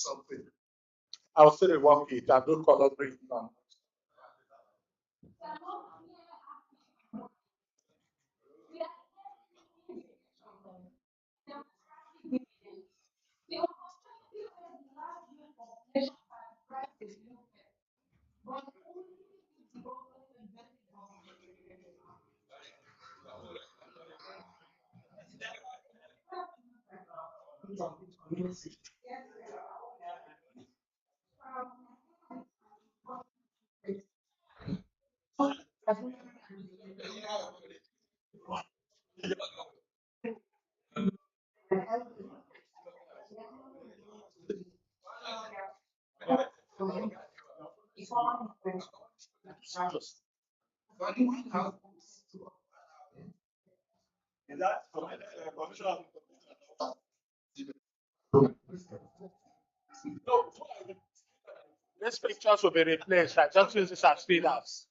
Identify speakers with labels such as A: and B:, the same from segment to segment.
A: something. I'll say the one page. I don't color bring down. These pictures will be replaced. I just use this as speed ups.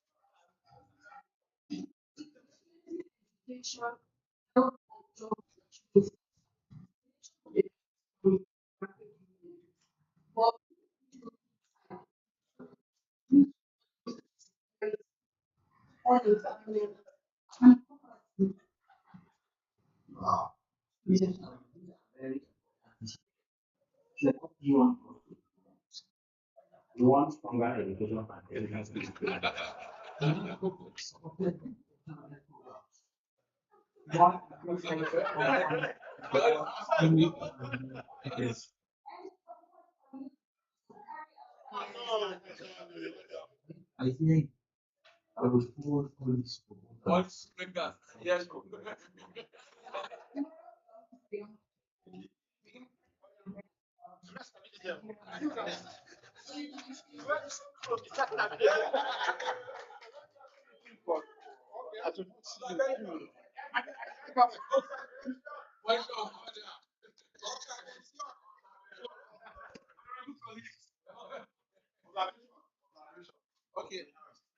A: Okay.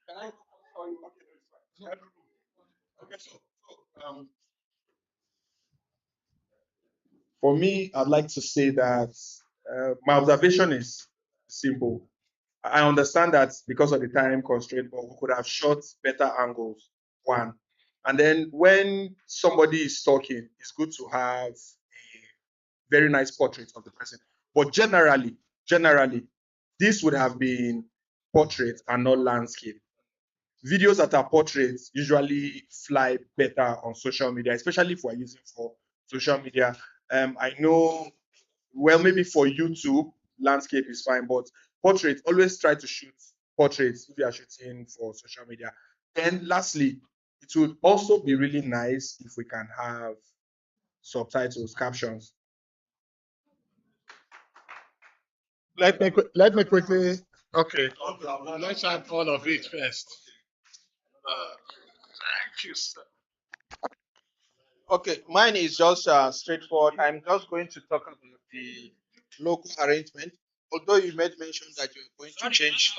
A: Can I? Okay. For me, I'd like to say that my observation is simple. I understand that because of the time constraint, but we could have shot better angles. One, and then when somebody is talking, it's good to have a very nice portrait of the person. But generally, this would have been portrait and not landscape. Videos that are portraits usually fly better on social media, especially if we're using for social media. I know, well, maybe for YouTube, landscape is fine, but portraits, always try to shoot portraits if you are shooting for social media. And lastly, it would also be really nice if we can have subtitles, captions. Let me quickly. Okay. Let's have all of it first. Thank you, sir.
B: Okay, mine is just straightforward. I'm just going to talk about the local arrangement. Although you made mention that you're going to change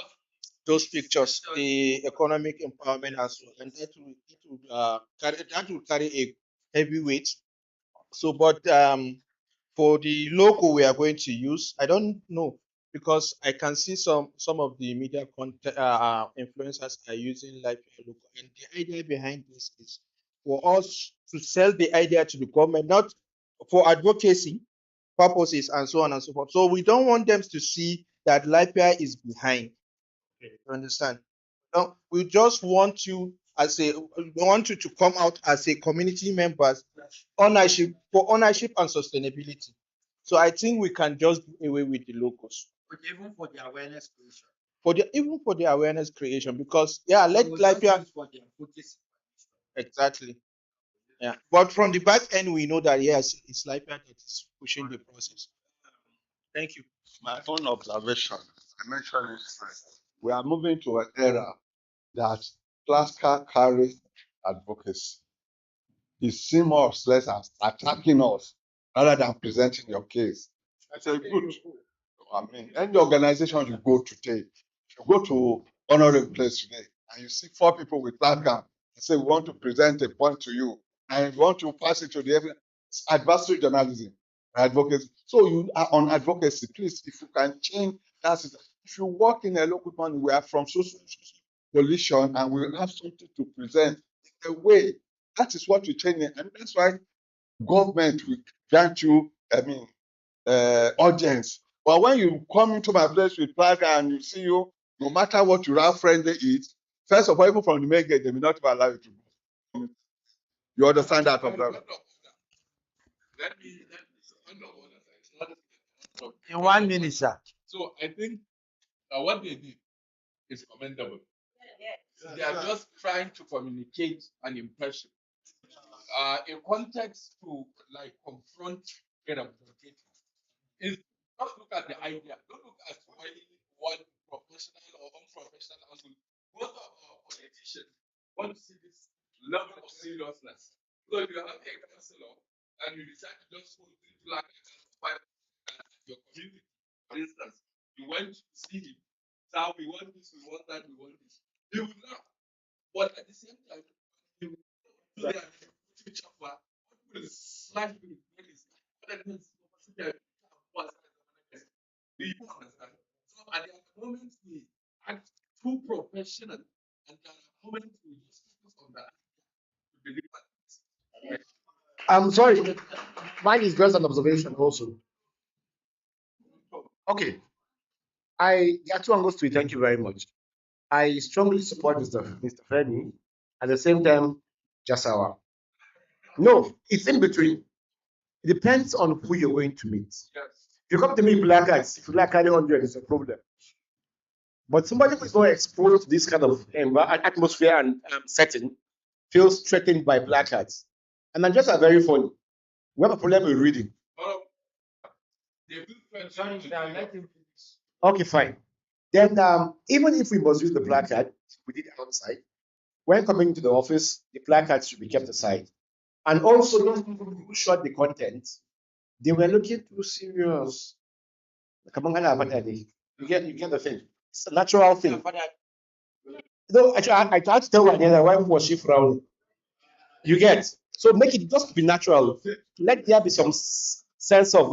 B: those pictures, the economic empowerment as well, and that will carry a heavy weight. So, but for the logo we are going to use, I don't know because I can see some of the media content influencers are using live logo, and the idea behind this is for us to sell the idea to the government, not for advocacy purposes and so on and so forth. So we don't want them to see that Lipia is behind. You understand? No, we just want you as a we want you to come out as a community members, ownership for ownership and sustainability. So I think we can just do away with the logos.
C: But even for the awareness creation.
B: For the even for the awareness creation, because yeah, let Lipia
C: For the advocacy.
B: exactly. Yeah. But from the back end, we know that yes, it's Lipia that is pushing the process. Thank you.
D: My own observation, I mentioned it first. We are moving to an era that classical carries advocacy. It seems more or less as attacking us rather than presenting your case. I say, good. I mean, any organization you go today, you go to honorable place today, and you see 4 people with that gun and say, we want to present a point to you, and you want to pass it to the evidence. It's adversary journalism. advocacy. So you are on advocacy. Please, if you can change that system. If you work in a local company, we are from social coalition and we have something to present in a way. That is what we change, and that's why government will grant you, audience. But when you come into my place with plaque and you see you, no matter what your friendly is, first of all, even from the main gate, they will not even allow you to go. You understand that, observer?
C: In 1 minute, sir.
E: So I think what they did is commendable. They are just trying to communicate an impression. A context to like confront representative is just look at the idea. Don't look at one professional or unprofessional angle. Most of our politicians want to see this level of seriousness. So if you have a councillor and you decide to just hold it like your community, for instance, you went to see him. So we want this, we want that, we want this. He will not. But at the same time, he will do that future for what will slash with his do you understand? So at the moment we act too professional, and at the moment we just focus on that to deliver this.
F: I'm sorry, mine is just an observation also. Okay, there are two angles to it. Thank you very much. I strongly support Mr. Femi. At the same time, Jasawa. No, it's in between. It depends on who you're going to meet.
E: Yes.
F: If you come to me placards, if you like carry 100, it's a problem. But somebody who is not exposed to this kind of atmosphere and setting feels threatened by placards. And then just are very funny. We have a problem with reading.
E: They will try to
C: Let him finish.
F: Okay, fine. Then even if we must use the placard, we did it outside. When coming to the office, the placards should be kept aside. And also, those people who shot the content, they were looking too serious. You get the thing. It's a natural thing. No, I tried to tell my other why was she frowning? You get. So make it just be natural. Let there be some sense of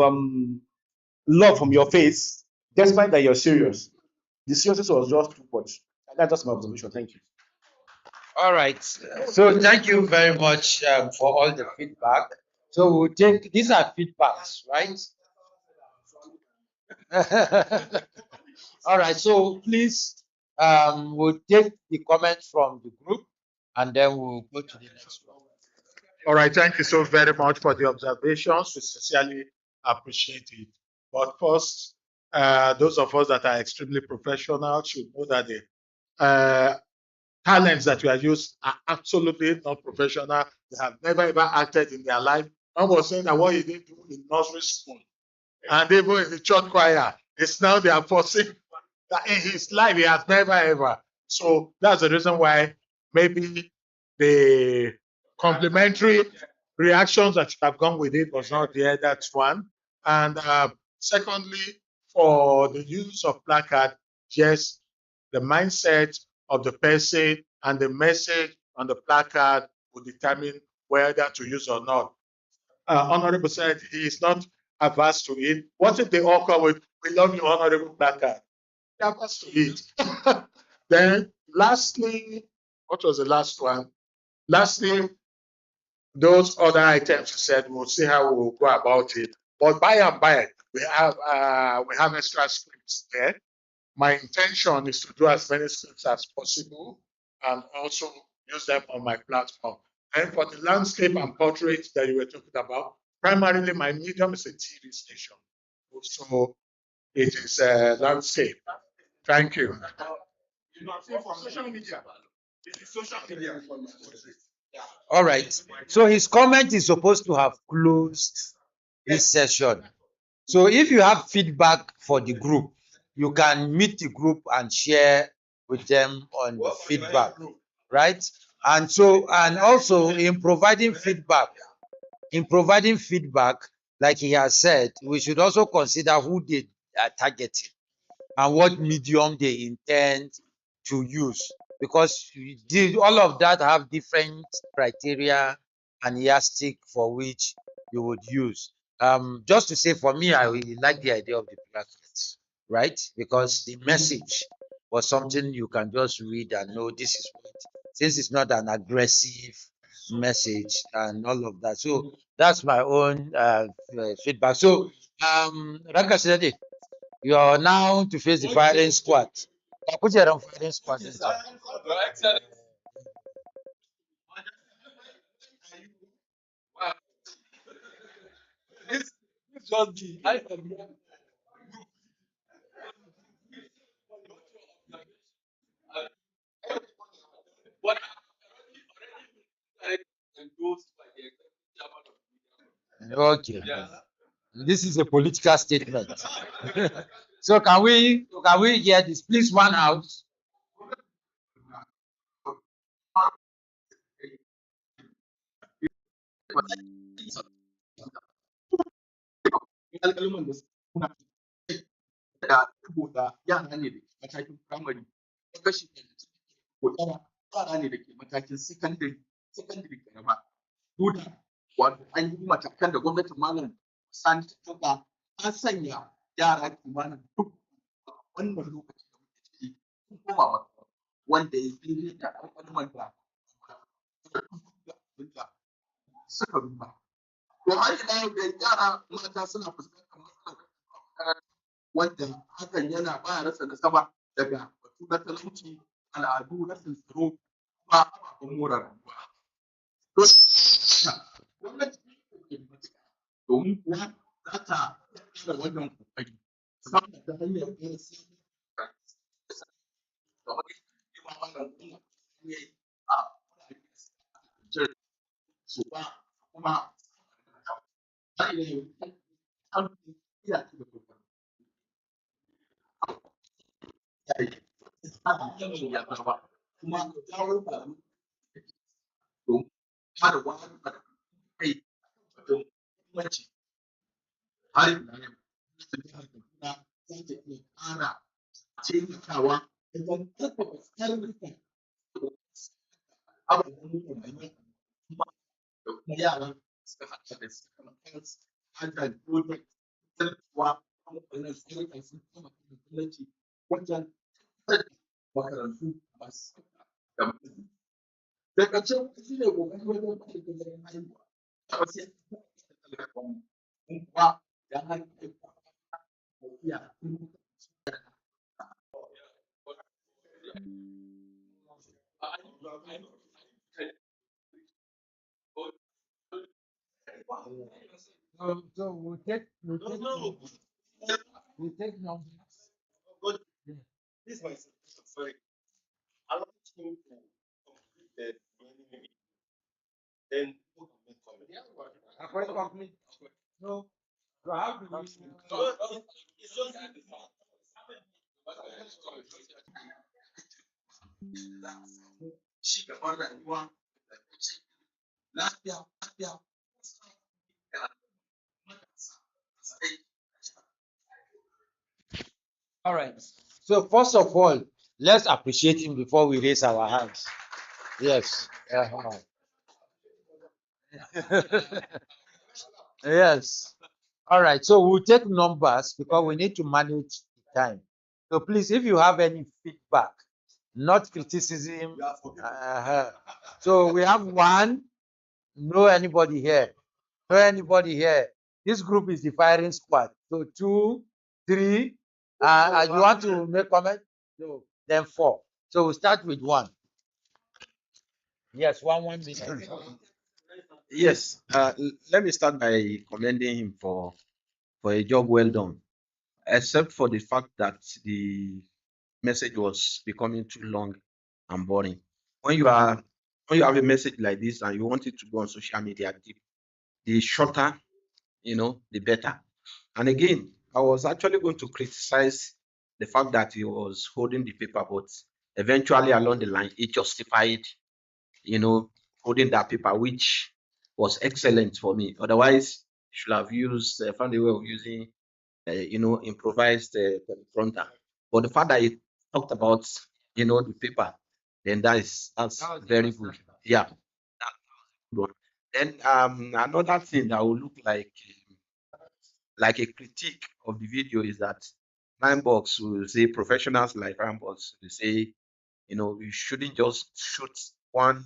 F: love from your face, despite that you're serious. The seriousness was just too much. That's just my observation. Thank you.
C: All right. So thank you very much for all the feedback. So we'll take these are feedbacks, right? All right. So please, we'll take the comments from the group, and then we'll go to the next one.
G: All right, thank you so very much for the observations. We sincerely appreciate it. But first, those of us that are extremely professional should know that the talents that we are used are absolutely not professional. They have never ever acted in their life. One was saying that what he did do in nursery school and even in the church choir, it's now they are forcing that in his life he has never ever. So that's the reason why maybe the complementary reactions that should have gone with it was not there. That's one. And secondly, for the use of placard, yes, the mindset of the person and the message on the placard will determine whether to use or not. Honorable said he is not averse to it. What if they all come with, "We love you, Honorable placard"? They're averse to it. Then, lastly, what was the last one? Lastly, those other items you said, we'll see how we'll go about it. But by and by, we have extra scripts there. My intention is to do as many scripts as possible and also use them on my platform. And for the landscape and portrait that you were talking about, primarily my medium is a TV station. So it is a landscape. Thank you.
A: Social media. It is social media.
C: All right. So his comment is supposed to have closed this session. So if you have feedback for the group, you can meet the group and share with them on the feedback, right? And so, and also in providing feedback, like he has said, we should also consider who they are targeting and what medium they intend to use, because all of that have different criteria and yardstick for which you would use. Just to say, for me, I really like the idea of the placards, right? Because the message was something you can just read and know this is what, since it's not an aggressive message and all of that. So that's my own feedback. So, Ranka, you are now to face the firing squad. Put your own firing squad.
E: This just the I can what endorsed by the executive chairman of the
C: Okay.
E: yes.
C: This is a political statement. So can we hear this? Please, one house.
E: Alƙaluman da suna da saboda yara ne da ke matakin firamare kashi ko yara ne da ke matakin sakandare karama duda wato an yi matakan da gwamnatin malam sani ta tuka an sanya yara kimanin duk wannan lokaci da muke ciki sun koma makaranta wanda ya fi da alƙaluman da suka duba. To har ila yau da yara mata suna fuskantar matsalar wanda hakan yana ba rasa nasaba daga batu na talauci, al'adu, rashin tsaro, kuma ababen more rayuwa. To gwamnati ta yi kokari matuƙa domin kuwa za ta ƙara wannan kokari musamman ta hanyar ƙara samar da wani limaman al'umma ne a wurare su ba kuma har ila yau an iya da kokari. Ya ba kuma jawo da domin kada wani da kai wajen muhimmanci har ila yau su jihar Kaduna za ta iya ƙara taimakawa wajen ƙarfafa tsarurruka ababen more rayuwa kuma da kuma yaran suka haɗa da sakamakon harkar project tallafawa kamfanin tsarurruka sun kama kan gwamnati wajen makarantu masu da da ƙarshe shi ne ƙoƙari wajen ba da tazarar haihuwa a wasu yankunan talakawan mun kuwa da har tafiya
C: So we'll take numbers. Yeah.
F: This is my suggestion. Sorry. Allow him to complete the remaining, then people can make comment.
C: No. So how do we?
F: So it's just
E: ci gaban rayuwa da lafiya
C: All right. So first of all, let's appreciate him before we raise our hands. Yes. Yes. All right. So we'll take numbers because we need to manage the time. So please, if you have any feedback, not criticism. So we have one. No anybody here. No anybody here. This group is the firing squad. So 2, 3. You want to make comment? No. Then 4. So we'll start with 1. Yes, 1 minute.
H: Yes, let me start by commending him for a job well done, except for the fact that the message was becoming too long and boring. When you have a message like this and you want it to go on social media, the shorter, the better. And again, I was actually going to criticize the fact that he was holding the paper, but eventually along the line, he justified, holding that paper, which was excellent for me. Otherwise, should have found a way of using, improvised teleprompter. But the fact that he talked about, the paper, then that's very good. Yeah, that's good one. Then another thing that will look like like a critique of the video is that Box will say professionals like Box will say, you shouldn't just shoot one,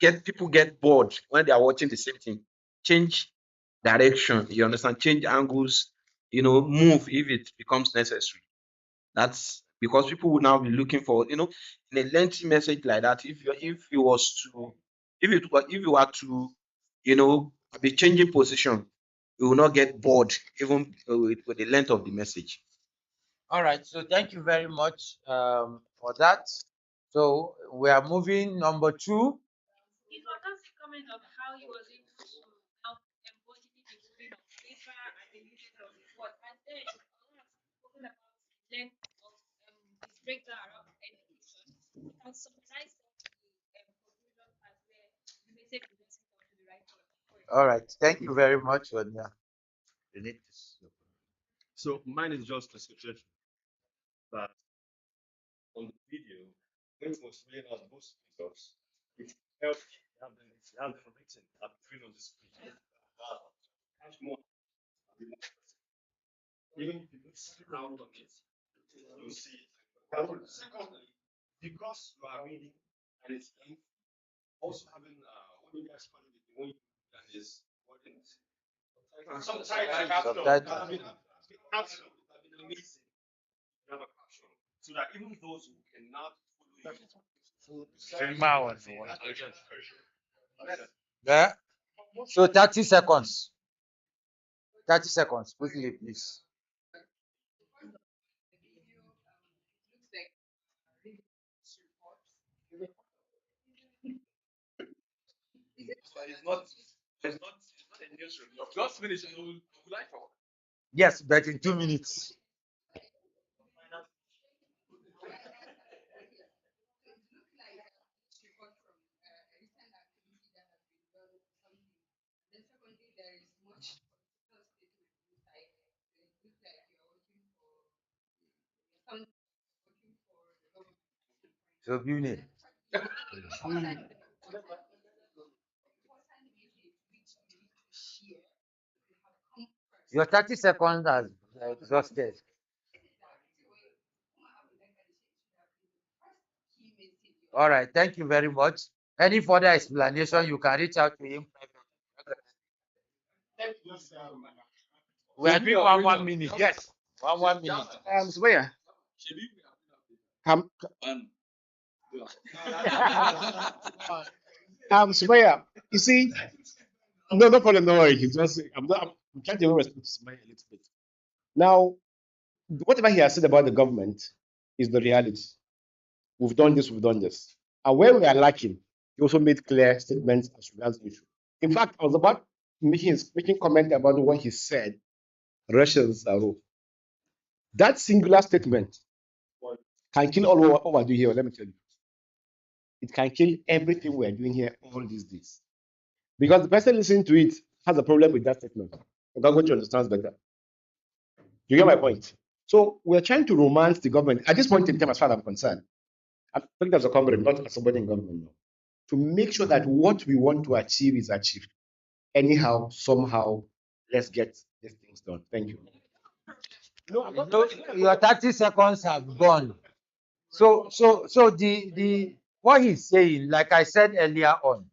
H: get people get bored when they are watching the same thing. Change direction, you understand? Change angles, move if it becomes necessary. That's because people will now be looking for, in a lengthy message like that. If you are to, be changing position, you will not get bored even with the length of the message.
C: All right. So thank you very much for that. So we are moving number 2. All right. Thank you very much. You need to-
F: So mine is just a suggestion that on the video, when it was laying out those figures, it helped have them written and print on the screen. Much more. Even if you don't see out of it, you see it. Secondly, because you are reading and it's also having when you guys call it the one that is what is and sometimes I have
C: Subtitle.
F: caption have been amazing. You have a caption so that even those who cannot follow you.
C: Yeah. So 30 seconds. 30 seconds. Quickly, please.
E: It's not a newsroom. Just finish and we'll like talk.
C: Yes, but in 2 minutes. So, Bune, your 30 seconds has exhausted. All right. Thank you very much. Any further explanation, you can reach out to him. We are doing one minute. Yes. One minute.
F: Swear. Swear. You see, no problem, no worry. It's just I'm trying to respect Swear a little bit. Now, whatever he has said about the government is the reality. We've done this, we've done this. And where we are lacking, he also made clear statements as regards the issue. In fact, I was about making comment about what he said, Russians are rule. That singular statement can kill all what we're doing here. Let me tell you. It can kill everything we're doing here all these days. Because the person listening to it has a problem with that statement. I'm going to understand better. You get my point? So we're trying to romance the government at this point in time, as far as I'm concerned. I think as a comrade, not as somebody in government, no, to make sure that what we want to achieve is achieved. Anyhow, somehow, let's get these things done. Thank you.
C: No, your 30 seconds have gone. So the what he's saying, like I said earlier on,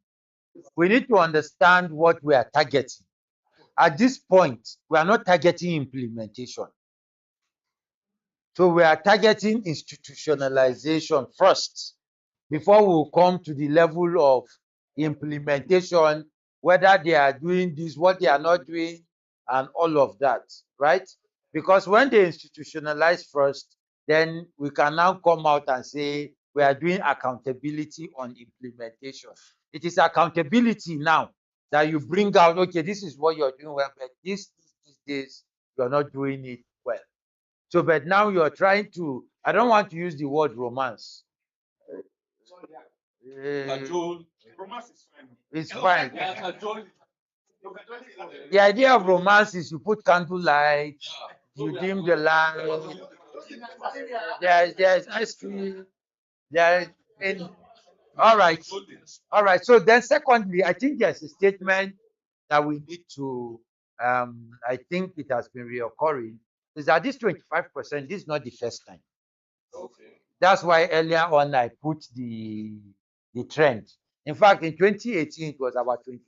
C: we need to understand what we are targeting. At this point, we are not targeting implementation. So we are targeting institutionalization first before we come to the level of implementation, whether they are doing this, what they are not doing, and all of that, right? Because when they institutionalize first, then we can now come out and say we are doing accountability on implementation. It is accountability now that you bring out, okay, this is what you're doing well, but this, you're not doing it well. So, but now you're trying to, I don't want to use the word romance.
A: Romance is fine.
C: It's fine. The idea of romance is you put candlelight, you dim the light, there's ice cream, there's in all right. All right. So then secondly, I think there's a statement that we need to I think it has been reoccurring, is that this 25%, this is not the first time.
E: Okay.
C: That's why earlier on I put the trend. In fact, in 2018 it was about 28%.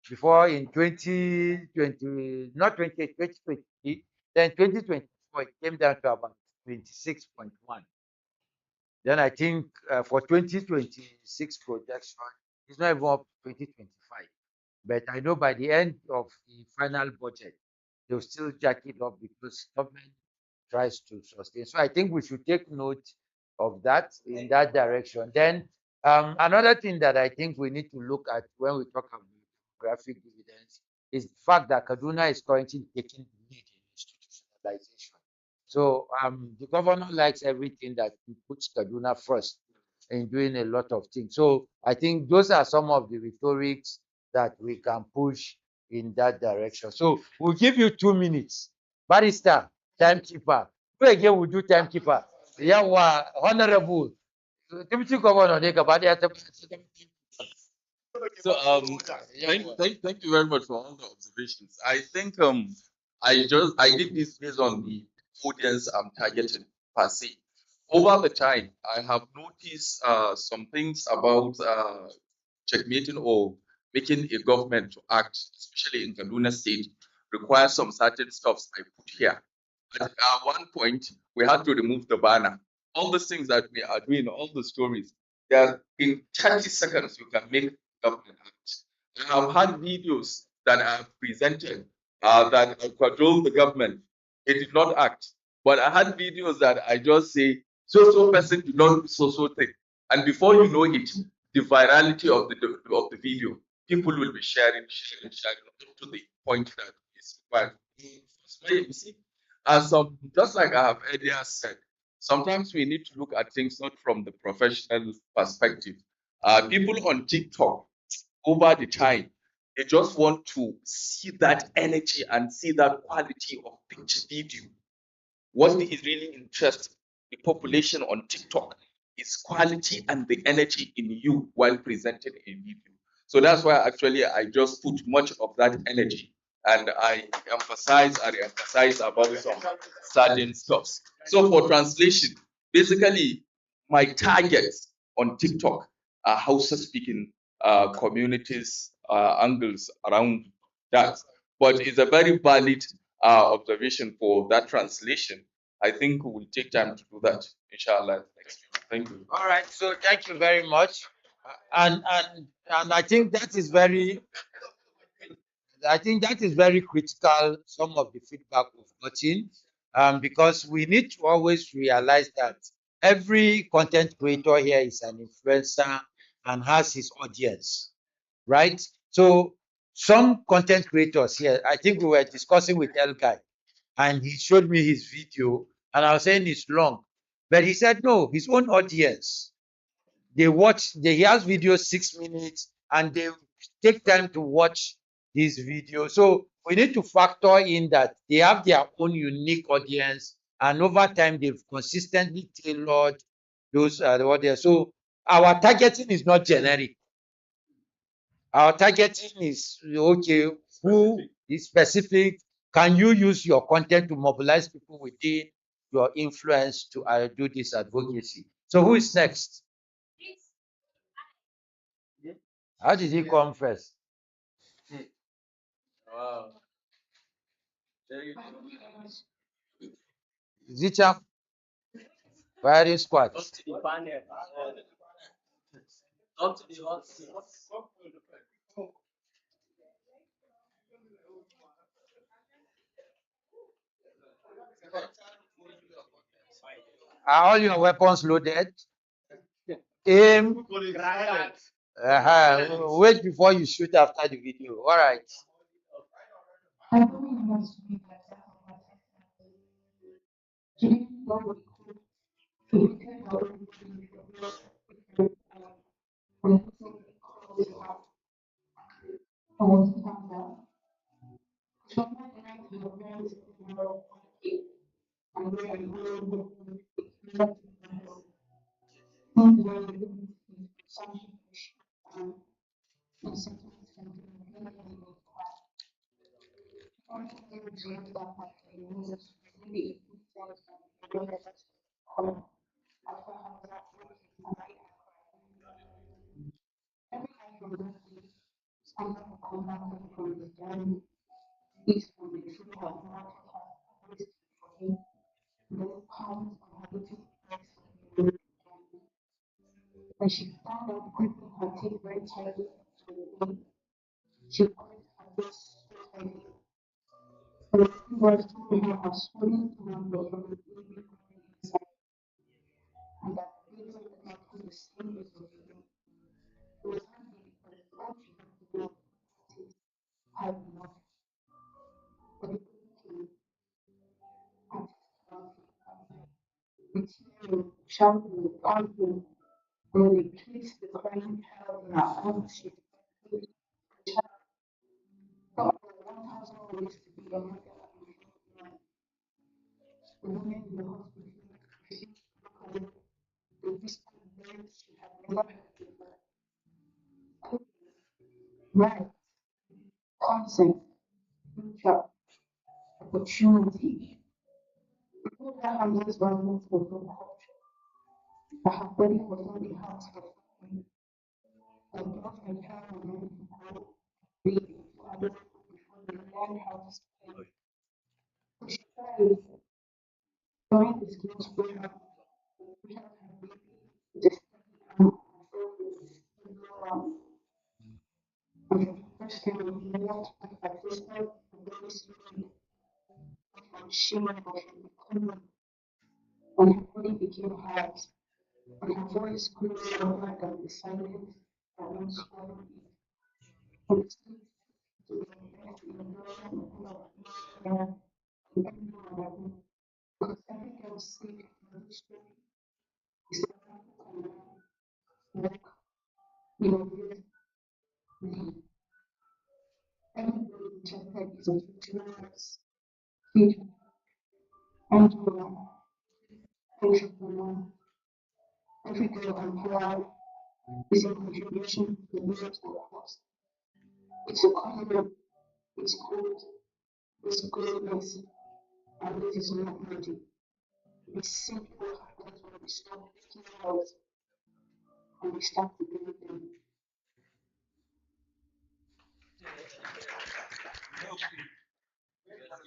C: Before in 2020, not 28, 2020, then 2024 it came down to about 26.1. Then I think for 2026 projection, it's not even up to 2025. But I know by the end of the final budget, they'll still jack it up because government tries to sustain. So I think we should take note of that in that direction. Then another thing that I think we need to look at when we talk about graphic dividends is the fact that Kaduna is currently taking the lead in institutionalization. So the governor likes everything that puts Kaduna first in doing a lot of things. So I think those are some of the rhetorics that we can push in that direction. So we'll give you 2 minutes. Barrister, timekeeper. Who again will do timekeeper? Yeah, honorable. Deputy Governor, they can buy
E: So thank you very much for all the observations. I think I did this based on the audience I'm targeting per se. Over the time, I have noticed some things about checkmating or making a government to act, especially in Kaduna State, requires some certain stuffs I put here. At one point, we had to remove the banner. All the things that we are doing, all the stories, they are in 30 seconds you can make government act. I have had videos that I have presented that I control the government. It did not act. But I had videos that I just say, so person did not do so thing. And before you know it, the virality of the video, people will be sharing up to the point that is required. You see, as just like I have earlier said, sometimes we need to look at things not from the professional perspective. People on TikTok over the time, they just want to see that energy and see that quality of picture video. What is really interesting, the population on TikTok is quality and the energy in you while presenting a video. So that's why actually I just put much of that energy and I emphasize about some certain stuff. So for translation, basically my targets on TikTok are Hausa speaking communities, angles around that. But it's a very valid observation for that translation. I think we will take time to do that, inshallah. Thank you.
C: All right, so thank you very much. And I think that is very critical, some of the feedback we've gotten, because we need to always realize that every content creator here is an influencer and has his audience, right? So some content creators here, I think we were discussing with El Guy, and he showed me his video, and I was saying it's long, but he said no, his own audience, he has videos 6 minutes, and they take time to watch his video. So we need to factor in that they have their own unique audience, and over time they've consistently tailored those audience. So our targeting is not generic. Our targeting is okay, who is specific. Can you use your content to mobilize people within your influence to do this advocacy? So who is next? How did he come first?
E: Wow.
C: Zicha firing squad. Are all your weapons loaded? Aim. Wait before you shoot after the video. All right.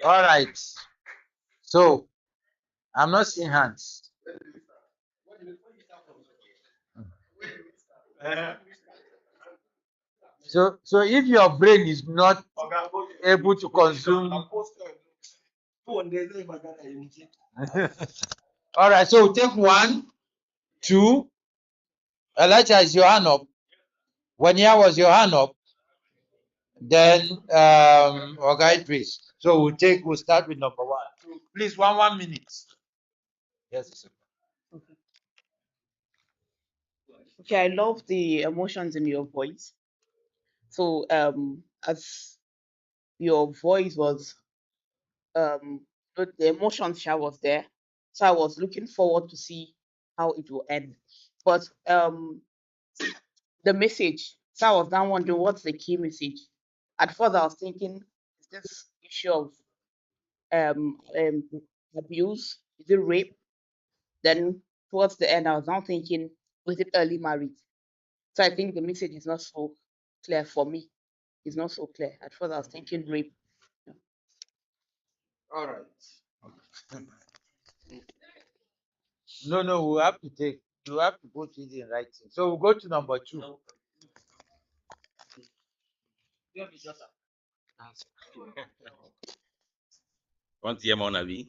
C: All right. So I'm not seeing hands. So if your brain is not able to consume, all right. So take 1, 2. Elijah, is your hand up? When here was your hand up? Then okay, Idris. So we'll start with number 1. Please, 1 minute. Yes. Sir.
I: Okay, I love the emotions in your voice. So as your voice was the emotions share was there. So I was looking forward to see how it will end. But the message, so I was now wondering what's the key message. At first I was thinking, is this issue of um, um abuse? Is it rape? Then towards the end I was now thinking, was it early marriage? So I think the message is not so clear for me. It's not so clear. At first I was thinking rape.
B: All right.
C: No, we have to take. You have to put it in writing. So we'll go to number 2.
J: Want to hear more, Nabi?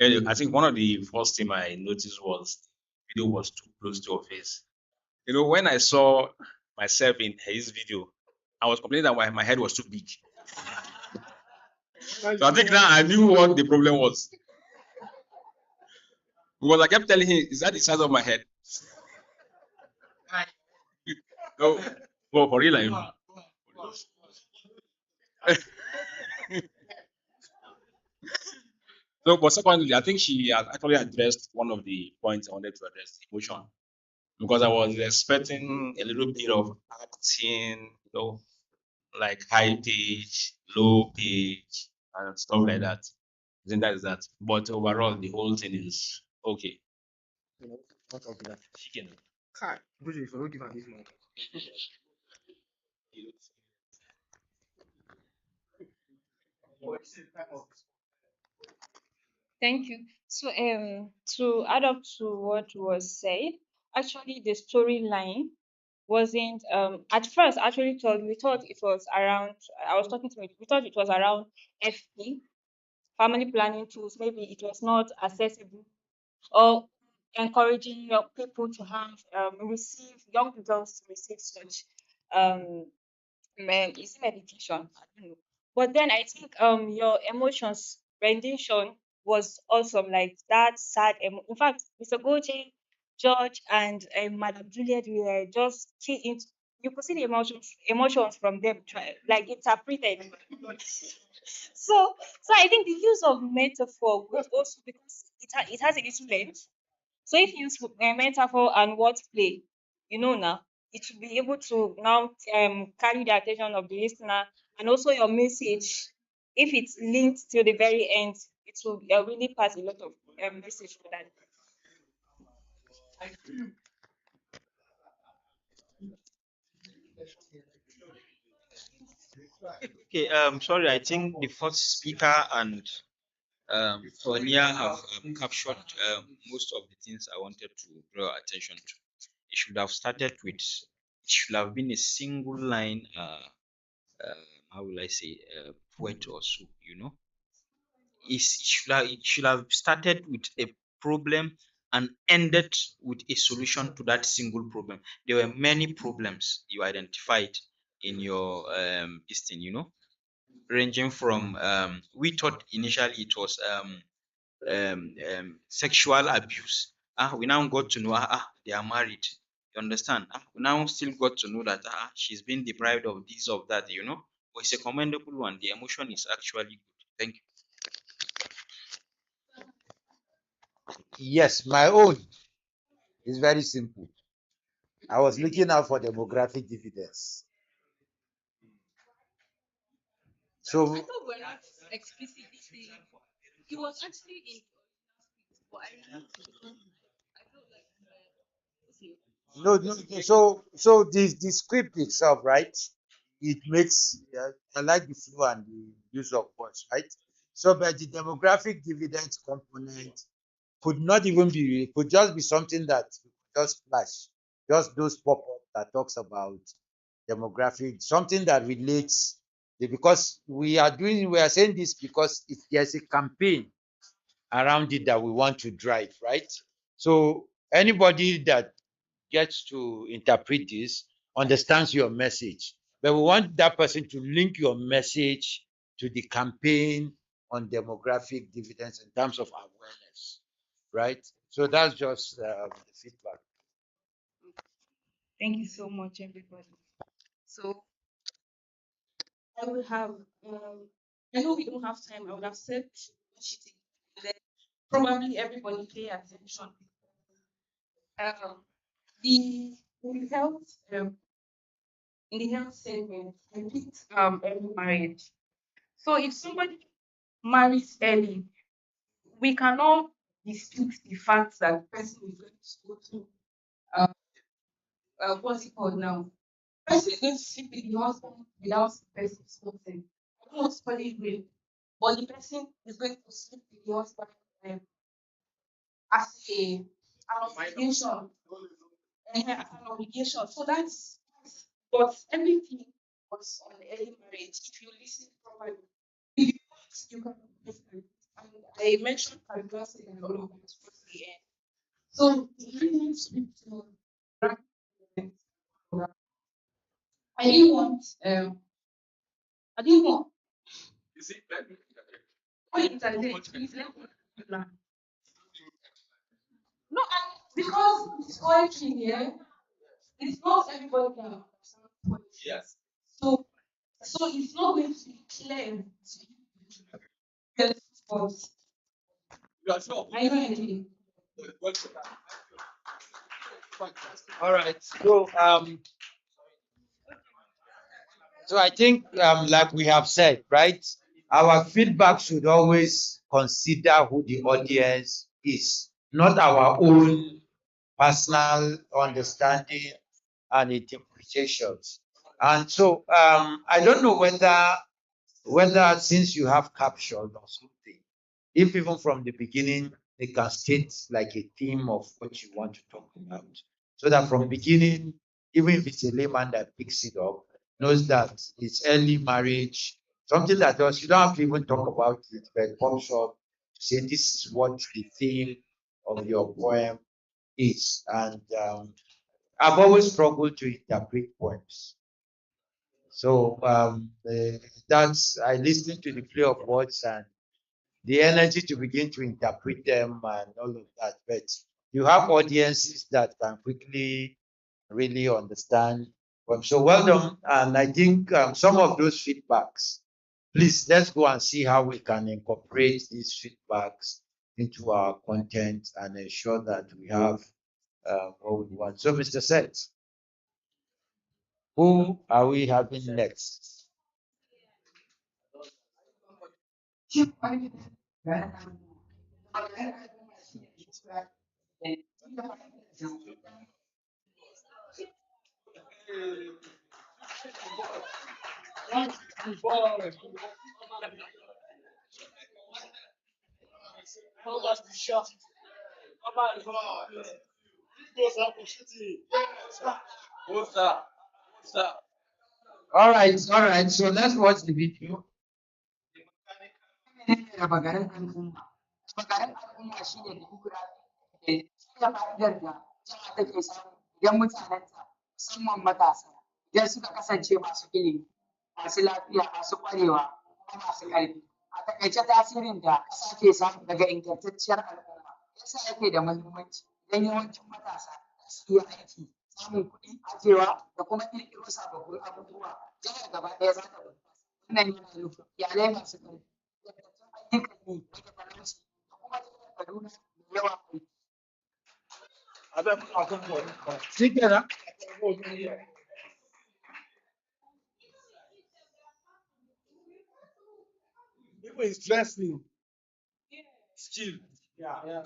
J: Anyway, I think one of the first thing I noticed was the video was too close to her face. You know, when I saw myself in his video, I was complaining that my head was too big. So I think now I knew what the problem was. Because I kept telling him, is that the size of my head? No, well, for real, So, but secondly, I think she has actually addressed one of the points I wanted to address, emotion. Because I was expecting a little bit of acting, like high pitch, low pitch, and stuff like that. I think that is that. But overall, the whole thing is okay. Chicken.
K: Thank you. So, to add up to what was said, actually, the storyline wasn't at first. Actually, thought we thought it was around. I was talking to me. We thought it was around FP, family planning tools. Maybe it was not accessible or encouraging young people to have receive young girls to receive such um is it meditation? I don't know. But then I think your emotions rendition was awesome. Like that sad in fact, Mr. Goje, George, and Madam Juliet were just key into you could see the emotions from them like interpreted. So I think the use of metaphor was also because it has a little length. So if you use metaphor and wordplay, now it will be able to now carry the attention of the listener, and also your message. If it's linked till the very end, it will really pass a lot of message to that.
H: Okay, sorry, I think the first speaker and Sonia have captured most of the things I wanted to draw attention to. It should have started with, it should have been a single line, how will I say, poet or so, it should have started with a problem and ended with a solution to that single problem. There were many problems you identified in your this thing, ranging from we thought initially it was sexual abuse. We now got to know they are married. You understand? We now still got to know that she's been deprived of this, of that, But it's a commendable one. The emotion is actually good. Thank you.
C: Yes, my own is very simple. I was looking out for demographic dividends. So
K: I thought we're not explicitly saying it was actually in but I removed it because I felt like okay.
C: no, no, so the script itself, right? It makes I like the flow and the use of words, right? So, but the demographic dividend component could not even be could just be something that just flash, just those pop up that talks about demographic, something that relates. Because we are saying this because if there's a campaign around it that we want to drive, right? So anybody that gets to interpret this understands your message. But we want that person to link your message to the campaign on demographic dividends in terms of awareness, right? So that's just the feedback.
K: Thank you so much, everybody. So I will have I know we don't have time. I would have said cheating. Then probably everybody pay attention. Um, the in the health in the health segment, I picked early marriage. So if somebody marries early, we cannot dispute the fact that the person is going to go through uh, what's it called now? The person is going to sleep with the husband without the person smoking. I don't want to call it rape, but the person is going to sleep with the husband um, as an obligation. As an obligation. So but everything was on early marriage. If you listen properly, if you want, you can understand. And I mentioned Kaduna and all of that towards the end. So the element to I didn't want I didn't want
E: You see, let me
K: wait please let me plan. No, because it's poetry, yeah. It's not everybody can understand poetry.
E: yes.
K: So it's not going to be clear to you. Yes, but
E: You are sure.
K: I know I did.
C: All right. So So I think, like we have said, right, our feedback should always consider who the audience is, not our own personal understanding and interpretations. And so I don't know whether since you have caption or something, if even from the beginning they can state like a theme of what you want to talk about, so that from beginning, even if it's a layman that picks it up, knows that it's early marriage, something that does you don't have to even talk about it, but pops up to say this is what the theme of your poem is. And I've always struggled to interpret poems. So that's I listen to the play of words and the energy to begin to interpret them and all of that. But you have audiences that can quickly really understand. So well done. And I think some of those feedbacks, please let's go and see how we can incorporate these feedbacks into our content and ensure that we have what we want. So, Mr. Seth, who are we having next? All right, all right. So let's watch the video.
L: raba garin al'umma. Raba garin al'umma shi ne demography da fa'idar da jiha take samu idan mutanenta musamman matasa idan suka kasance masu ilimi, masu lafiya, masu ƙwarewa kuma masu ƙarfi. A taƙaice tasirin da ƙasa ke samu daga ingantacciyar al'umma yasa yake da muhimmanci idan yawancin matasa su iya aiki, samun kuɗi, ajewa da kuma ƙirƙiro sababbin abubuwa jihar gaba ɗaya za ta bunƙasa. Wannan yana nufin iyalai masu ƙarfi, ayyukan yi, rage talauci da kuma jihar Kaduna mai yawan aiki.
C: Shikenan.
G: People is dressing. Skill.
L: Allah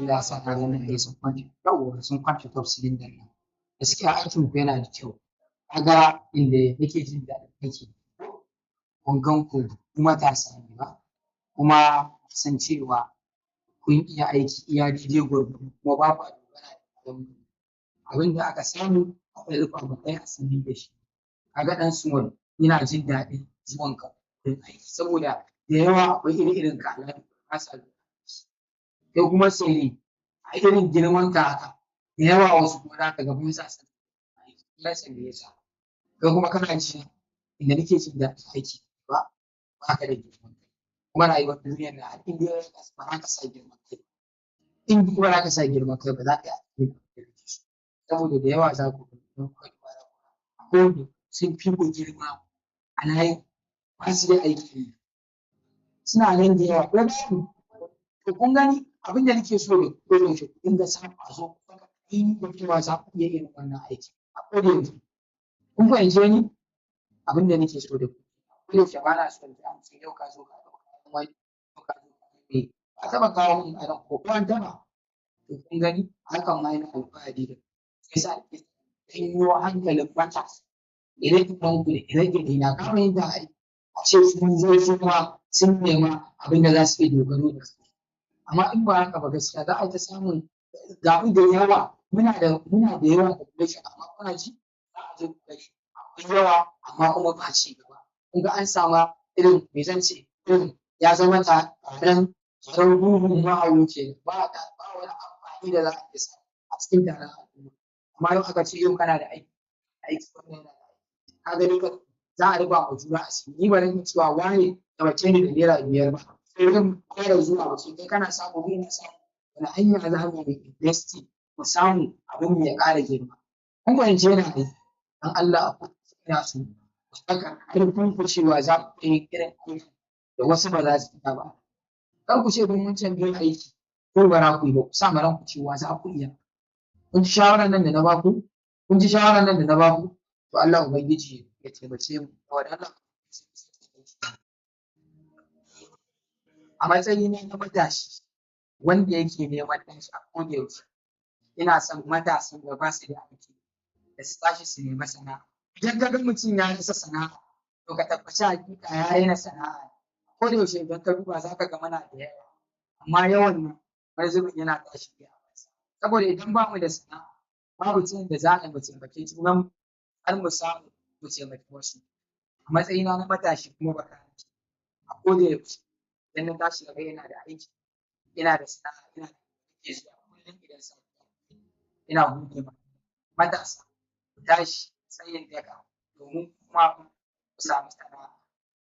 L: ya sa ka ganin da sun kwance yawwa sun kwance top cylinder nan gaskiya aikin ku yana da kyau kaga inda nake jin daɗin aiki kun gan ku matasa ne ba kuma san cewa kun iya aiki iya daidai gwargwado kuma ba ku dogara da wani abin da aka samu akwai rufa ma kai asiri da shi kaga ɗan small ina jin daɗin zuwan ka wurin aiki saboda da yawa akwai iri-irin ka a layin ba sa lura kai kuma sauri a irin girman ka haka da yawa wasu kuma za ka ga ba sa son aiki Allah san me yasa kai kuma kana ji inda nake jin daɗin aiki ba ba ka da girman kai kuma rayuwar duniyar nan har inda ba za ka sa girman kai in kuma za ka sa girman kai ba za ka yi abin da kake so saboda da yawa za ku ga idan kuka dubara ko sun fi ku girma a layin ba su da aiki yi suna nan da yawa ko su to kun gani abin da nake so da koyaushe ku dinga samu a zo ku faɗa in da cewa za ku iya yin wannan aiki a kodayaushe kun fahimce ni abin da nake so da ku koyaushe ba na son ta sai yau ka zo ka ɗauka kayan wani yau ka zo ka ɗauke ba taɓa kawo min aron ko an taɓa to kun gani hakan ma yana alfahari da sai sa ake janyo hankalin matasa ire-iren ku da ire-ire na ka fahimta ai a ce sun zo su ma sun nema abin da za su iya dogaro da su amma in ba haka ba gaskiya za a ta samun ga mu da yawa muna da yawa population amma kuna ji za a je population akwai yawa amma kuma ba ci gaba kun ga an samu irin me zan ce irin ya zama taron ruhun ma'auni ke ba wani amfani da za a iya samu a cikin taron al'umma amma yau aka ce yau kana da aiki wannan yana da aiki ka gani ka za a riba wa juna asiri ni ba zan cewa wane da mace ne da naira biyar ba sai zan fara zuwa wasu kai kana samu ni na samu wani hanya za mu yi investi mu samu abin mu ya ƙara girma kun fahimce ni ai dan Allah ina so haka ƙarfin ku cewa za ku yi irin aiki da wasu ba za su iya ba kar ku ce don mun canza aiki ko ba za ku yi ba ku sa ma ranku cewa za ku iya kun ji shawarar nan da na baku kun ji shawarar nan da na baku to Allah ubangiji ya taimake mu saboda Allah a matsayina na matashi wanda yake neman ɗanshi a koda yaushe ina son matasan da ba su da aiki da su tashi su nemi sana'a idan ka ga mutum ya rasa sana'a to ka tabbaci hakika ya raina sana'a ko da yaushe idan ka duba za ka ga muna da yawa amma yawan nan wani zubin yana tashi ne a banza saboda idan ba mu da sana'a babu ta da za a yi mu taimake junan har mu samu mu taimaki wasu a matsayina na matashi kuma bakanike a koda yaushe idan na tashi na ga yana da aiki ina da sana'a ina da ke zuwa kullum idan sa ina gode ma matasa ku tashi tsayin daka domin kuma ku samu sana'a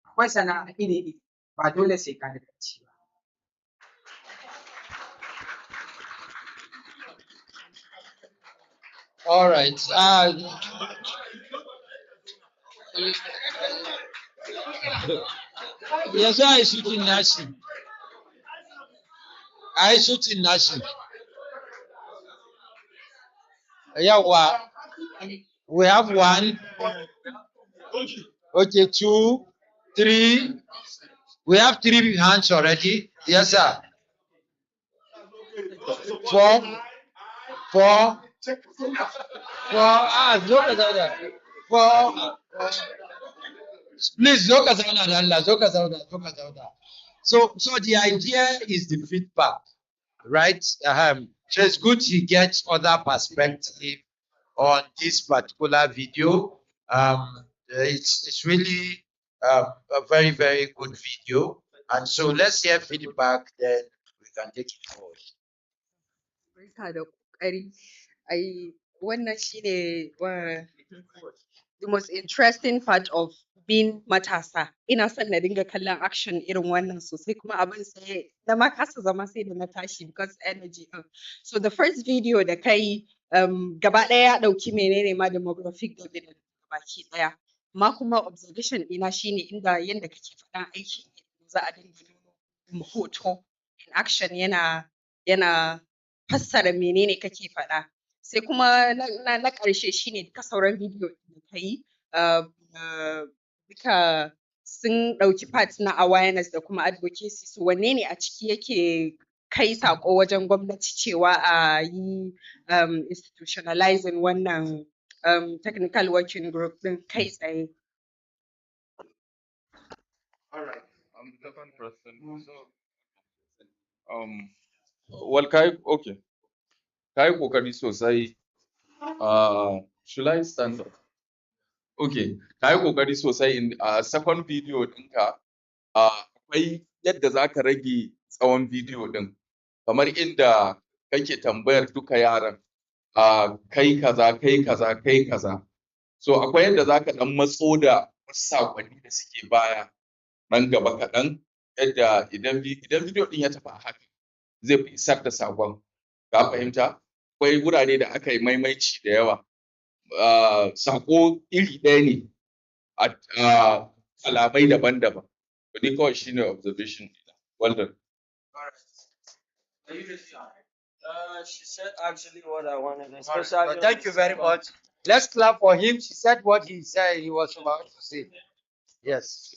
L: akwai sana'a iri-iri ba dole sai ka da ci ba.
C: All right. Yanzu a yi shooting nashi. A yi shooting nashi. Yawa. We have 1. Okay, 2, 3. We have 3 hands already. Yes, sir. 4. 4. 4. Look at that. 4. Please, look at that. So the idea is the feedback, right? So it's good to get other perspective on this particular video. It's really a very, very good video. And so let's hear feedback, then we can take it forward.
M: Barka da ƙoƙari. Wannan shine the most interesting part of being matasa. Ina son na dinga kallon action irin wannan sosai kuma abin sai na ma kasa zama sai da na tashi because energy. So the first video da kai gaba ɗaya ya ɗauki menene ma demographic dominant baki ɗaya. Ma kuma observation ɗina shine inda yanda kake faɗan aiki za a dinga nuno hoto in action yana fassara menene kake faɗa. Sai kuma na ƙarshe shine duka sauran video da ka yi duka sun ɗauki part na awareness da kuma advocacy. So wanne ne a ciki yake kai saƙo wajen gwamnati cewa a yi institutionalizing wannan technical working group ɗin kai tsaye?
E: All right. I'm the second person. So, well, okay. Kai kokari sosai. Should I stand up? Okay. Kai kokari sosai in second video ɗinka. Akwai yadda za ka rage tsawon video ɗin. Kamar inda kake tambayar duka yaran. Kai kaza, kai kaza, kai kaza. So akwai yadda za ka ɗan matso da wasu saƙonni da suke baya nan gaba kaɗan yadda idan video ɗin ya tafi a haka zai fi isar da saƙon. Ka fahimta? Akwai wurare da aka yi maimaici da yawa. Saƙo iri ɗaya ne a kalamai daban-daban. To ni kawai shine observation. Well done.
N: She said actually what I wanted, especially.
C: Thank you very much. Let's clap for him. She said what he said he was about to say. Yes.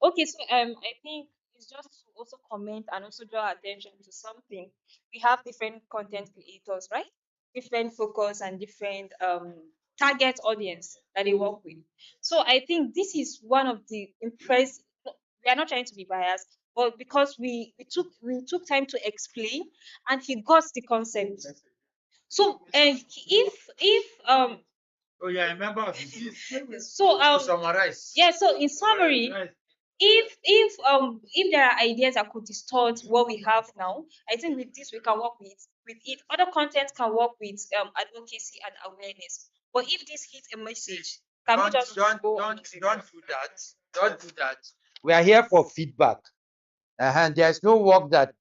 K: Okay, so I think it's just to also comment and also draw attention to something. We have different content creators, right? Different focus and different target audience that they work with. So I think this is one of the we are not trying to be biased, but because we took time to explain and he got the concept. So if
C: Oh yeah, I remember.
K: so
C: To summarize.
K: yeah, so in summary, if there are ideas that could distort what we have now, I think with this we can work with it. Other content can work with advocacy and awareness. But if this hits a message, can we just
C: Don't
K: go
C: do that. Don't do that. We are here for feedback. And there's no work that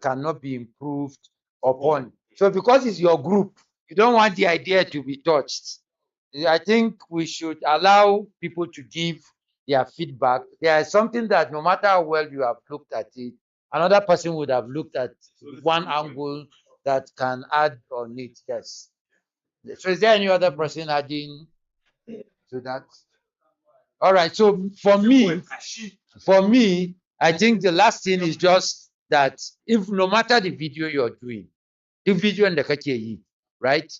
C: cannot be improved upon. So because it's your group, you don't want the idea to be touched. I think we should allow people to give their feedback. There is something that no matter how well you have looked at it, another person would have looked at one angle that can add on it. Yes. So is there any other person adding to that? All right. So for me, I think the last thing is just that if no matter the video you're doing, the video and the kake right?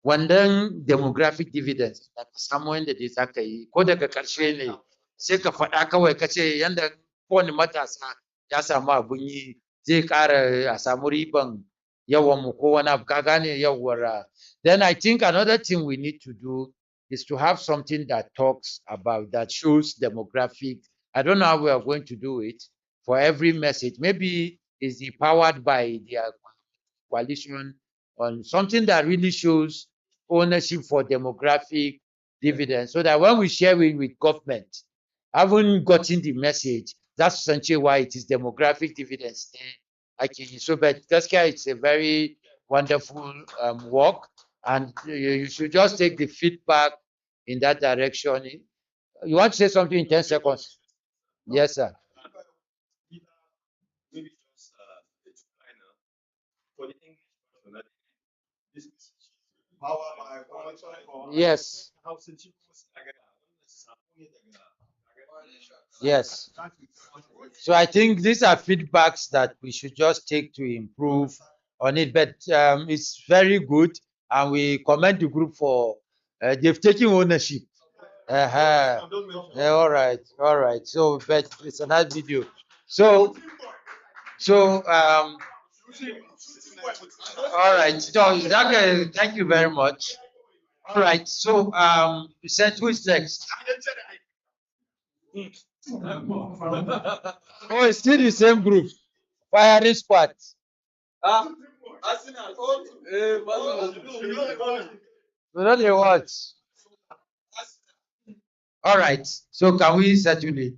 C: Wannan demographic dividends da ka samu yadda dai za ka yi ko daga ƙarshe ne sai ka faɗa kawai ka ce yadda kowane matasa ya samu abun yi zai ƙara a samu riban yawan mu ko wani abu ka gane yawwara. Then I think another thing we need to do is to have something that talks about that shows demographic. I don't know how we are going to do it for every message. Maybe it's powered by the coalition on something that really shows ownership for demographic dividends so that when we share it with government, haven't gotten the message, that's essentially why it is demographic dividends. So, but Gaskia, it's a very wonderful work, and you should just take the feedback in that direction. You want to say something in 10 seconds? Yes, sir.
O: Maybe just explainer for the English version that this message power by
C: Yes. Yes. So I think these are feedbacks that we should just take to improve on it. But it's very good, and we commend the group for they've taken ownership. Yeah, all right, all right. So, but it's a nice video. So, all right. So, thank you very much. All right. So, you said who is next? Oh, it's still the same group. Firing squad. We know they watch. All right. So, can we settle it?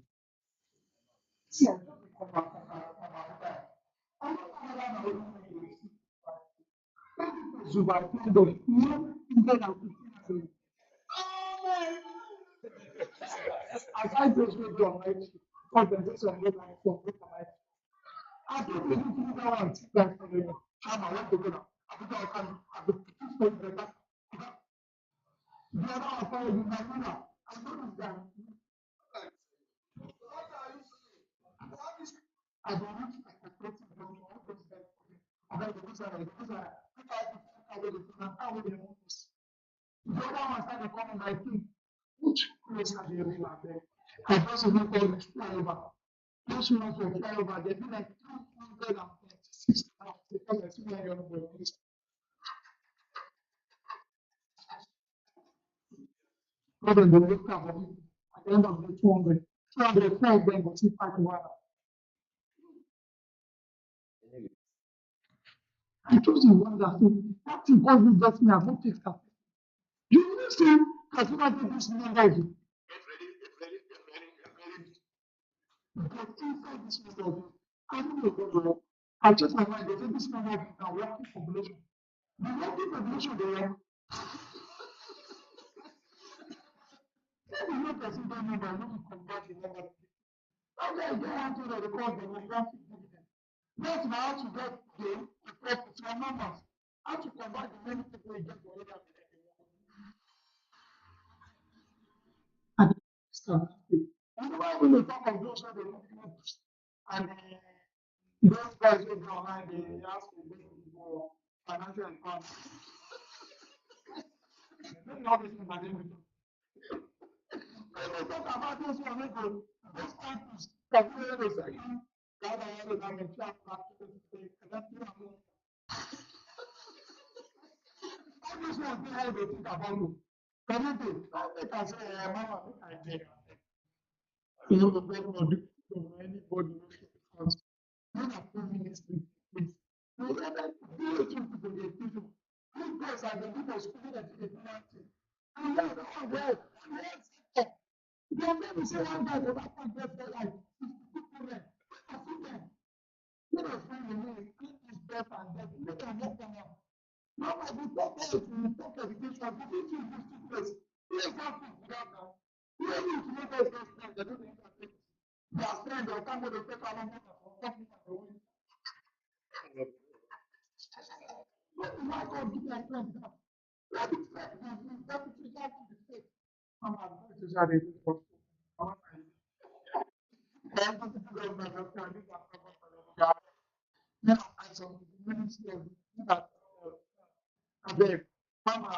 G: Abeg, mama,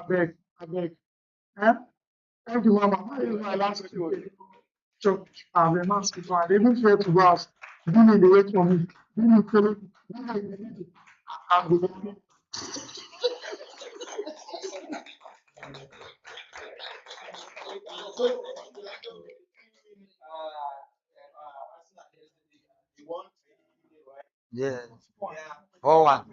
G: abeg. Eh? Thank you, mama. Why is my last question? So, the mask is on. They even fear to go out. Give me the wait for me. Give me the wait.
C: Yeah. 4-1.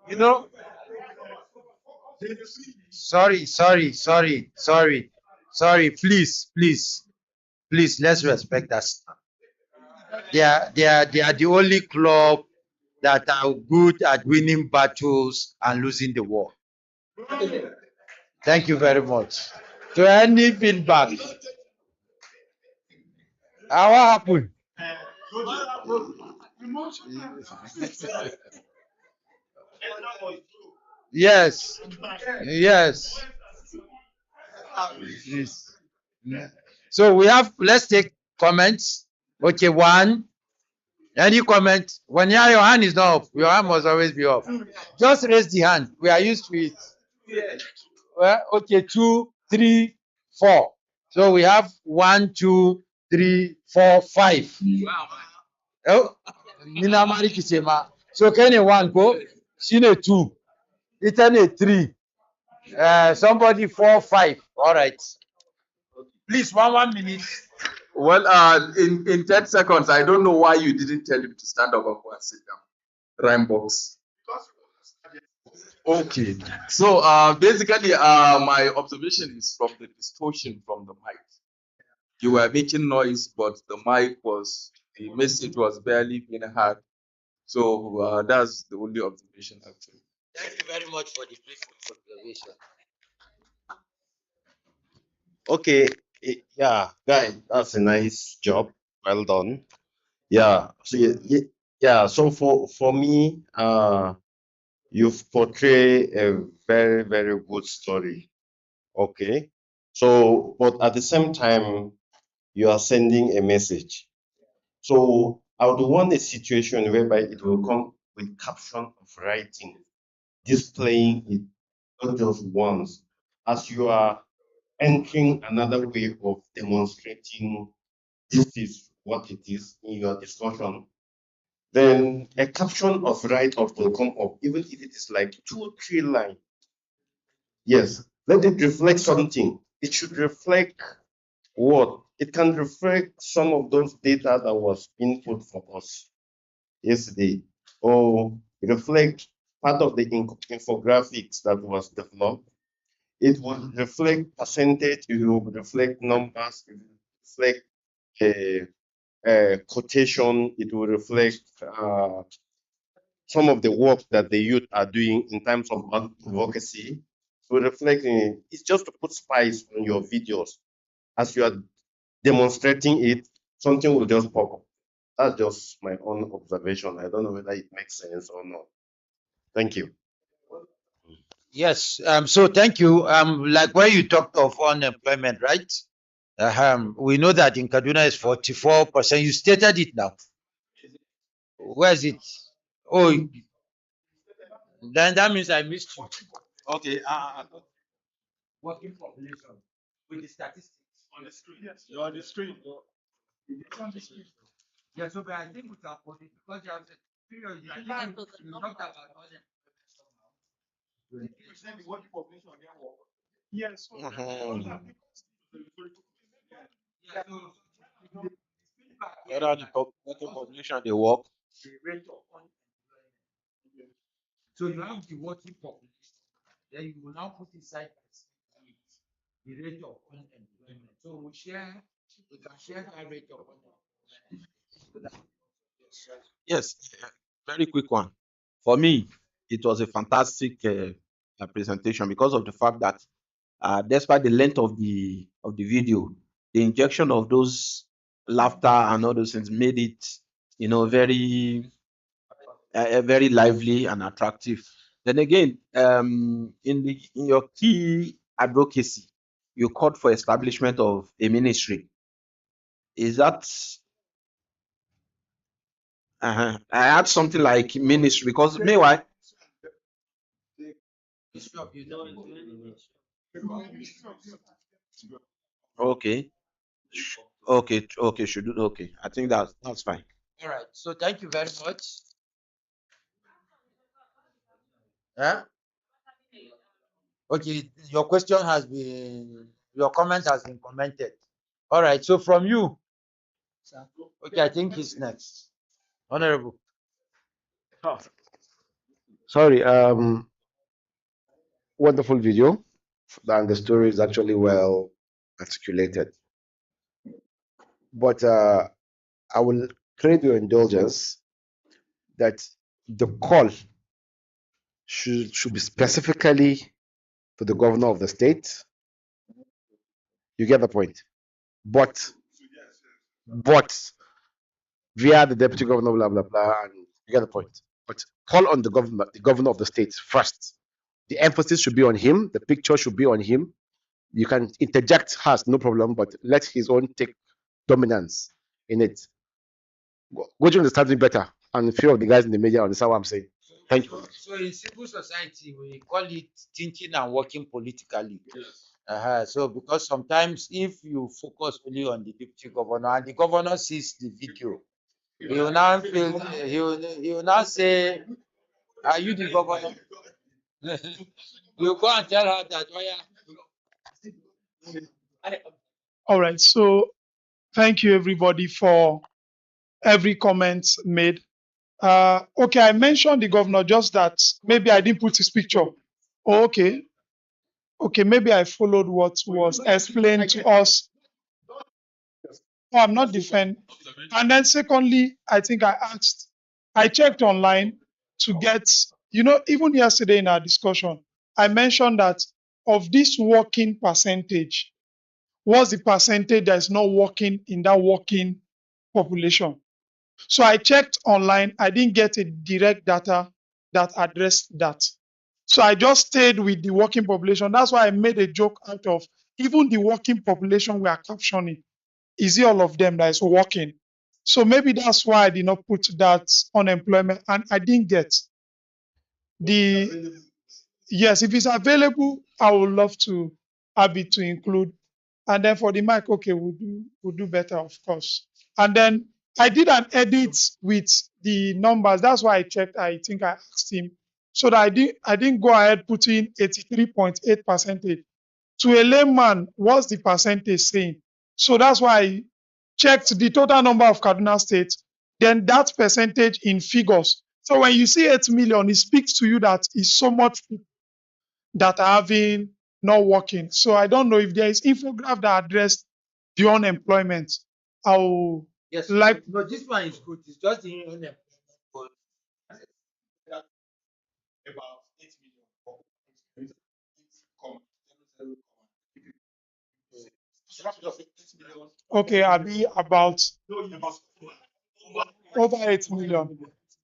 C: You know, sorry. Please, let's respect us. They are the only club that are good at winning battles and losing the war. Thank you very much. To any feedback, what happened? Yes. Yes. So let's take comments. Okay, one. Any comment? When your hand is not up, your hand must always be up. Just raise the hand. We are used to it. Well, okay, 2, 3, 4. So we have 1, 2, 3, 4, 5. Oh, Nina Mari Kisema. So can you 1 go? Sine 2. Itane 3. Somebody 4, 5. All right. Please, 1 minute.
E: Well, in 10 seconds, I don't know why you didn't tell him to stand up and go and sit down. Rhyme box. Okay. So basically, my observation is from the distortion from the mic. You were making noise, but the message was barely being heard. So that's the only observation actually.
C: Thank you very much for the brief observation.
P: Okay, yeah, guys, that's a nice job. Well done. Yeah. So yeah. So for me, you've portrayed a very very good story. Okay. So, but at the same time, you are sending a message. So I would want a situation whereby it will come with caption of writing, displaying it not just once, as you are entering another way of demonstrating this is what it is in your discussion. Then a caption of write-off will come up, even if it is like 2 or 3 lines. Yes, let it reflect something. It should reflect what? It can reflect some of those data that was input for us yesterday, or reflect part of the infographics that was developed. It will reflect percentage, it will reflect numbers, it will reflect quotation, it will reflect some of the work that the youth are doing in terms of advocacy. It will reflect in it's just to put spice on your videos. As you are demonstrating it, something will just pop up. That's just my own observation. I don't know whether it makes sense or not. Thank you.
C: Yes. So thank you. Like when you talked of unemployment, right? We know that in Kaduna is 44%. You stated it now. Where is it? Oh, then that means I missed you.
P: Okay.
C: Working population with the statistics
G: On the screen. Yes. You're on the screen. It's on the screen.
C: Yeah, so but I think we can put it because you have the period. You talked about
G: Yes.
H: Whether the working population they work.
C: the rate of unemployment. So you have the working population, then you will now put inside the rate of unemployment. So we can share that rate of unemployment.
H: Yes, very quick one. For me, it was a fantastic presentation because of the fact that despite the length of the video, the injection of those laughter and all those things made it, very very lively and attractive. Then again, in your key advocacy, you called for establishment of a ministry. Is that I had something like ministry because meanwhile, okay, okay, should do okay. I think that's fine.
C: All right. So thank you very much. Huh? Okay, your question has been, your comment has been commented. All right. So from you, okay, I think he's next. Honorable.
F: Sorry, wonderful video, and the story is actually well articulated. But I will crave your indulgence that the call should be specifically to the governor of the state. You get the point. But via the deputy governor, blah blah blah, and you get the point. But call on the governor of the state first. The emphasis should be on him. The picture should be on him. You can interject has no problem, but let his own take dominance in it. Go to understand me better, and a few of the guys in the media understand what I'm saying. Thank you.
C: So in civil society, we call it thinking and working politically. So because sometimes if you focus only on the deputy governor and the governor sees the video, he will now feel he will now say, "Are you the governor?" You go and tell her that, "Oh yeah."
Q: All right. So thank you everybody for every comment made. Okay, I mentioned the governor, just that maybe I didn't put his picture. Oh, okay. Okay, maybe I followed what was explained to us. Oh, I'm not defending. And then secondly, I think I checked online to get, even yesterday in our discussion, I mentioned that of this working percentage, what's the percentage that is not working in that working population? So I checked online. I didn't get a direct data that addressed that. So I just stayed with the working population. That's why I made a joke out of even the working population we are captioning. Is it all of them that is working? So maybe that's why I did not put that unemployment, and I didn't get the yes. If it's available, I would love to have it to include. And then for the mic, okay, we'll do better, of course. And then I did an edit with the numbers. That's why I checked. I think I asked him so that I didn't go ahead putting 83.8 percentage. To a layman, what's the percentage saying? So that's why I checked the total number of Kaduna states, then that percentage in figures. So when you see 8 million, it speaks to you that is so much that are having not working. So I don't know if there is infograph that address the unemployment. I will
C: Yes,
Q: like
C: but this one is good. It's just the unemployment.
Q: okay, I'll be about over 8 million.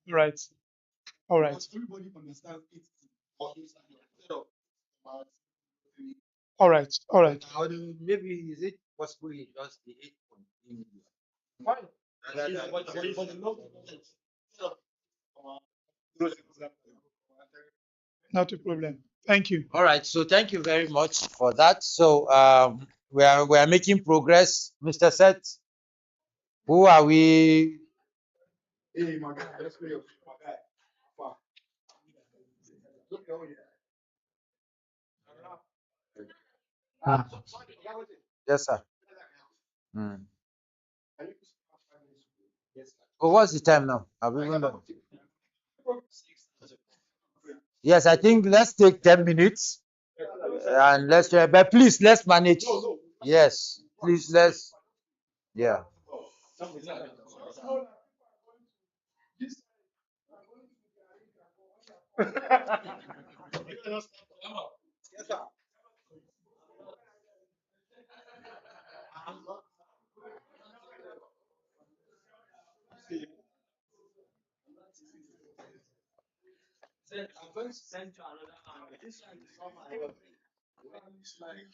Q: Right. All right. All right. All right.
C: Maybe is it possible it's just the 8.3 million?
Q: Not a problem. Thank you.
C: All right. So thank you very much for that. So we are making progress, Mr. Seth. Who are we?
L: Ah,
C: Yes, sir. Hmm. Oh, what's the time now? Have we even done? Yes, I think let's take 10 minutes and let's try, but please let's manage. Yes, please let's, yeah.
N: I'm going to send to another angle. This one is not my work. It's like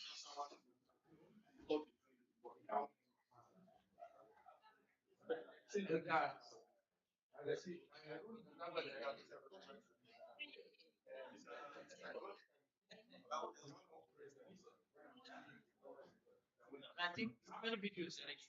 I: I think how many videos are like